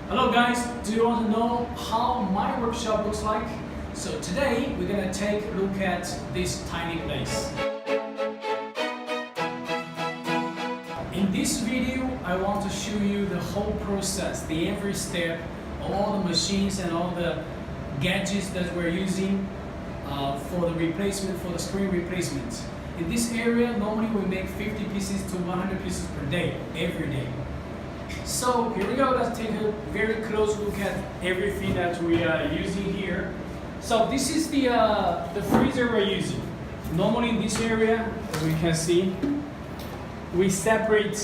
Hello guys, do you want to know how my workshop looks like? So today we're going to take a look at this tiny place. In this video I want to show you the whole process, the every step, all the machines and all the gadgets that we're using for the replacement, for the screen replacement. In this area normally we make 50 pieces to 100 pieces per day, every day. So here we go, let's take a very close look at everything that we are using here. So this is the freezer we're using. Normally in this area, as we can see, we separate,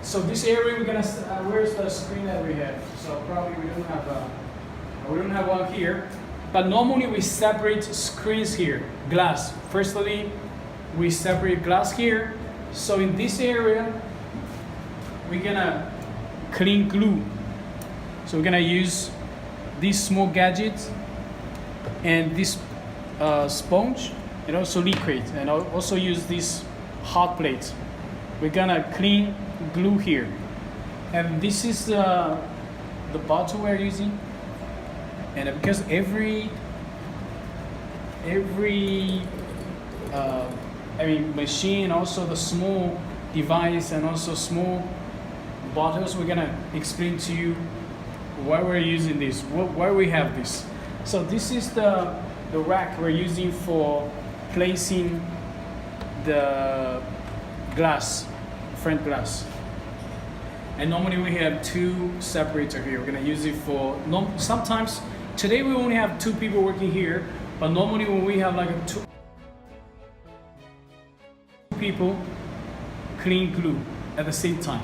so this area we're gonna, where's the screen that we have? So probably we don't have one here. But normally we separate screens here, glass. Firstly, we separate glass here. So in this area, we're gonna clean glue. So we're gonna use these small gadgets and this sponge and also liquid, and I'll also use this hot plate. We're gonna clean glue here, and this is the bottle we're using. And because every machine, also the small device and also small bottles, we're gonna explain to you why we're using this, why we have this. So this is the rack we're using for placing the glass, front glass. And normally we have two separator here. We're gonna use it for, sometimes, today we only have two people working here, but normally when we have like two people clean glue at the same time.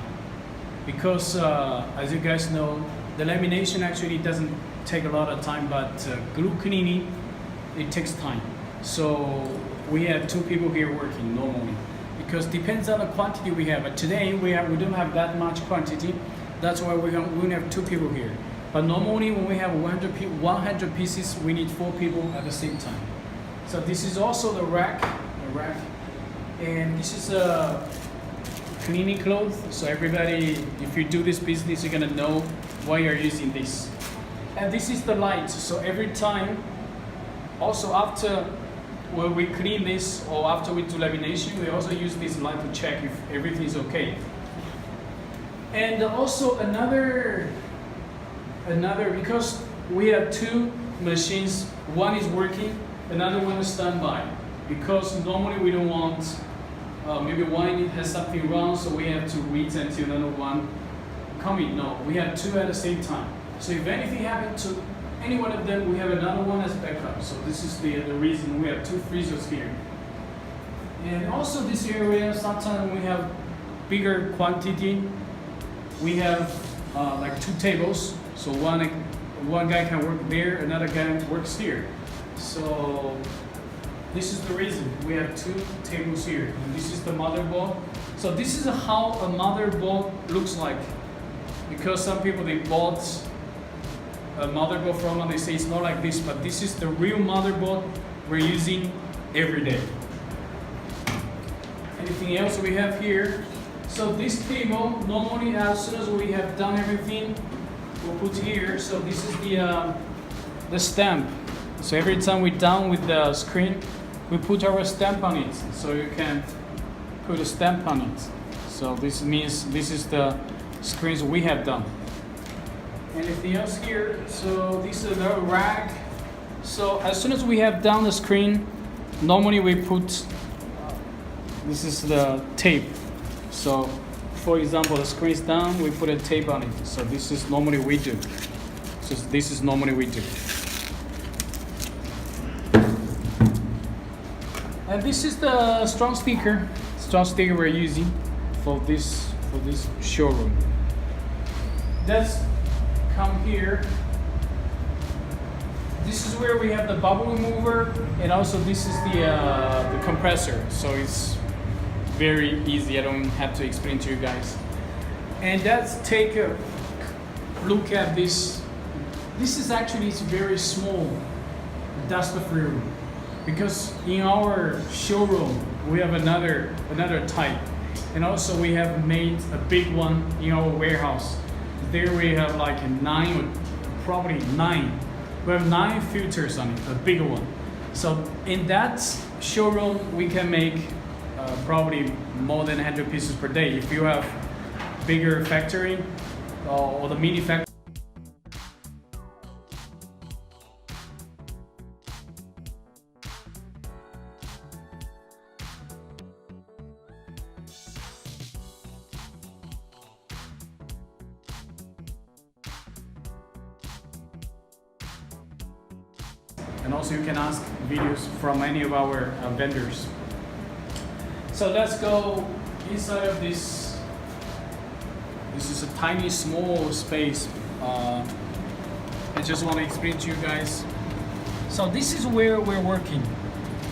Because as you guys know, the lamination actually doesn't take a lot of time, but glue cleaning, it takes time. So we have two people here working normally, because depends on the quantity we have. But today we don't have that much quantity. That's why we only have two people here. But normally when we have 100 pieces, we need 4 people at the same time. So this is also the rack, and this is a cleaning cloth. So everybody, if you do this business, you're gonna know why you're using this. And this is the light. So every time, also after when we clean this or after we do lamination, we also use this light to check if everything is okay. And also another, because we have two machines, one is working, another one is standby. Because normally we don't want, maybe one has something wrong, so we have to wait until another one come in. No, we have two at the same time. So if anything happened to any one of them, we have another one as backup. So this is the reason we have two freezers here. And also this area, sometimes we have bigger quantity. We have like 2 tables. So one guy can work there, another guy works here. So this is the reason we have 2 tables here. And this is the motherboard. So this is how a motherboard looks like. Because some people, they bought a motherboard from and they say it's not like this, but this is the real motherboard we're using every day. Anything else we have here? So this table, normally as soon as we have done everything, we'll put here. So this is the stamp. So every time we're done with the screen, we put our stamp on it. So you can put a stamp on it. So this means this is the screens we have done. Anything else here? So this is the rack. So as soon as we have done the screen, normally we put, this is the tape. So for example, the screen is done, we put a tape on it. So this is normally we do. So this is normally we do. And this is the strong sticker we're using for this showroom. Let's come here. This is where we have the bubble remover, and also this is the compressor. So it's very easy. I don't have to explain to you guys. And let's take a look at this. This is actually, it's very small dust-free room, because in our showroom we have another type. And also we have made a big one in our warehouse. There we have like probably nine. We have 9 filters on it, a bigger one. So in that showroom, we can make probably more than 100 pieces per day. If you have bigger factory or the mini factory. And also you can ask videos from any of our vendors. So let's go inside of this. This is a tiny small space. I just want to explain to you guys. So this is where we're working.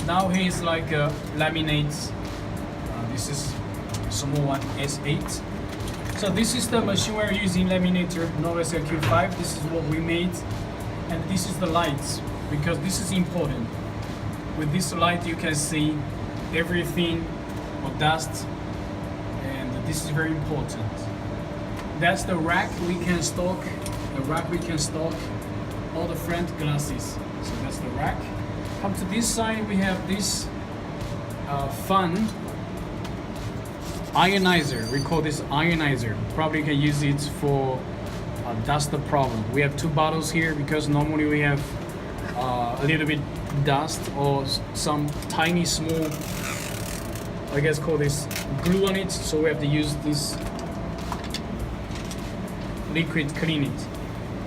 Now here's like laminates. This is small one, S8. So this is the machine we're using, laminator, Nova's Q5. This is what we made. And this is the lights, because this is important. With this light you can see everything or dust, and this is very important. That's the rack we can stock. The rack we can stock all the front glasses. So that's the rack. Come to this side, we have this fun ionizer. We call this ionizer. Probably you can use it for dust problem. We have 2 bottles here because normally we have a little bit dust or some tiny small, I guess call this glue on it, so we have to use this liquid clean it.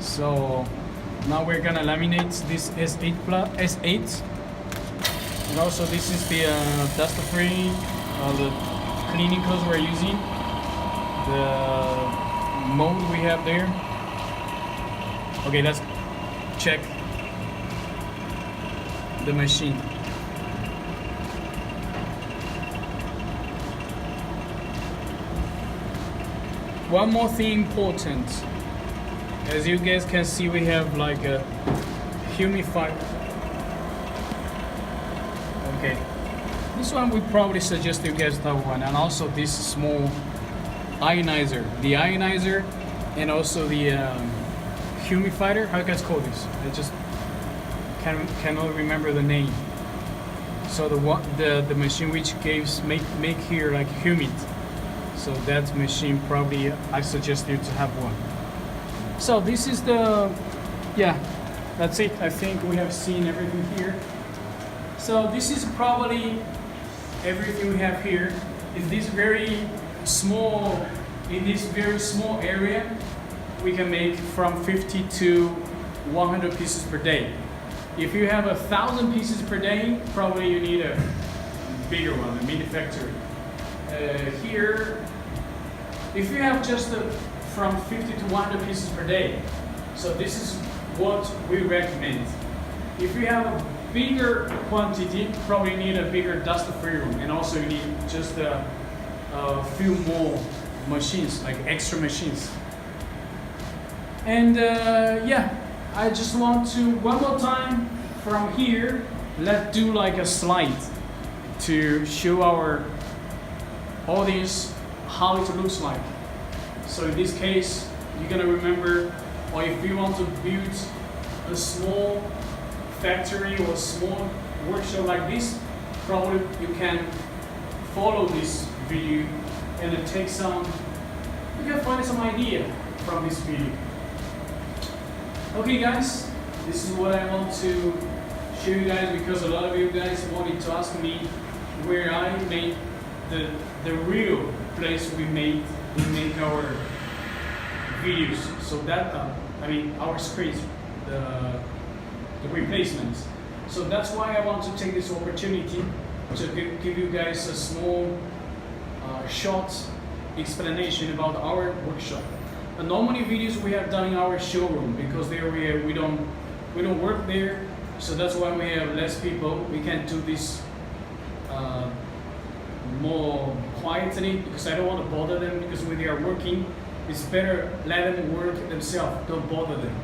So now we're gonna laminate this S8 and also this is the dust free the cleaning clothes we're using, the mold we have there. Okay, let's check the machine. One more thing important. As you guys can see, we have like a humidifier. Okay, this one we probably suggest you guys that one, and also this small ionizer. The ionizer and also the humidifier. How you guys call this? I just cannot remember the name. So the machine which make here like humid. So that machine probably I suggest you to have one. So this is the, yeah, that's it. I think we have seen everything here. So this is probably everything we have here. In this very small area, we can make from 50 to 100 pieces per day. If you have 1,000 pieces per day, probably you need a bigger one, a mini factory. Here, if you have just from 50 to 100 pieces per day, so this is what we recommend. If you have a bigger quantity, probably need a bigger dust-free room, and also you need just a few more machines, like extra machines. And yeah, I just want to one more time from here. Let's do like a slide to show our audience how it looks like. So in this case, you're gonna remember, or if you want to build a small factory or a small workshop like this, probably you can follow this video and take some, you can find some idea from this video. Okay guys, this is what I want to show you guys, because a lot of you guys wanted to ask me where I made the real place we make our videos. So that I mean our screens, the replacements. So that's why I want to take this opportunity to give you guys a small short explanation about our workshop. Normally videos we have done in our showroom, because there we don't work there, so that's why we have less people. We can do this more quietly, because I don't want to bother them, because when they are working, it's better let them work themselves, don't bother them.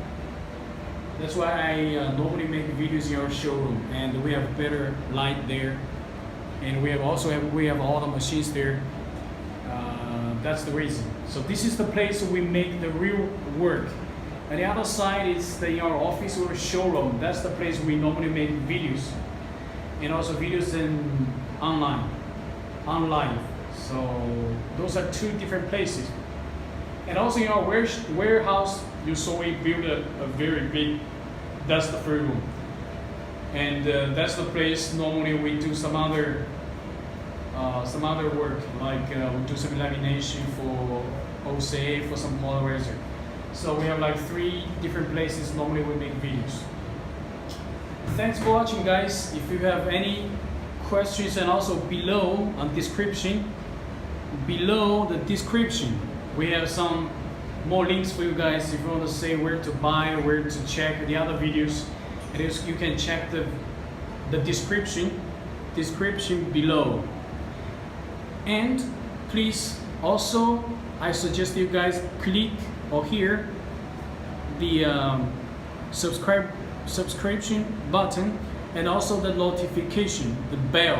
That's why I normally make videos in our showroom, and we have better light there, and we have all the machines there. That's the reason. So this is the place we make the real work. And the other side is our office or showroom. That's the place we normally make videos, and also videos in online. So those are two different places. And also in our warehouse, you saw we built a very big. That's the third room, and that's the place normally we do some other work, like we do some lamination for OCA for some polarizer. So we have like 3 different places normally we make videos. Thanks for watching, guys. If you have any questions, and also below the description we have some more links for you guys. If you want to say where to buy, where to check the other videos, you can check the description below. And please also, I suggest you guys click or hear the subscription button, and also the notification, the bell.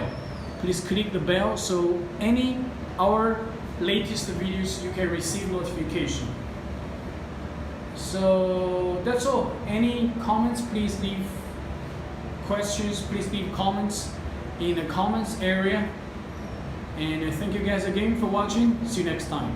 Please click the bell so our latest videos you can receive notification. So that's all. Any comments, please leave questions, please leave comments in the comments area. And thank you guys again for watching. See you next time.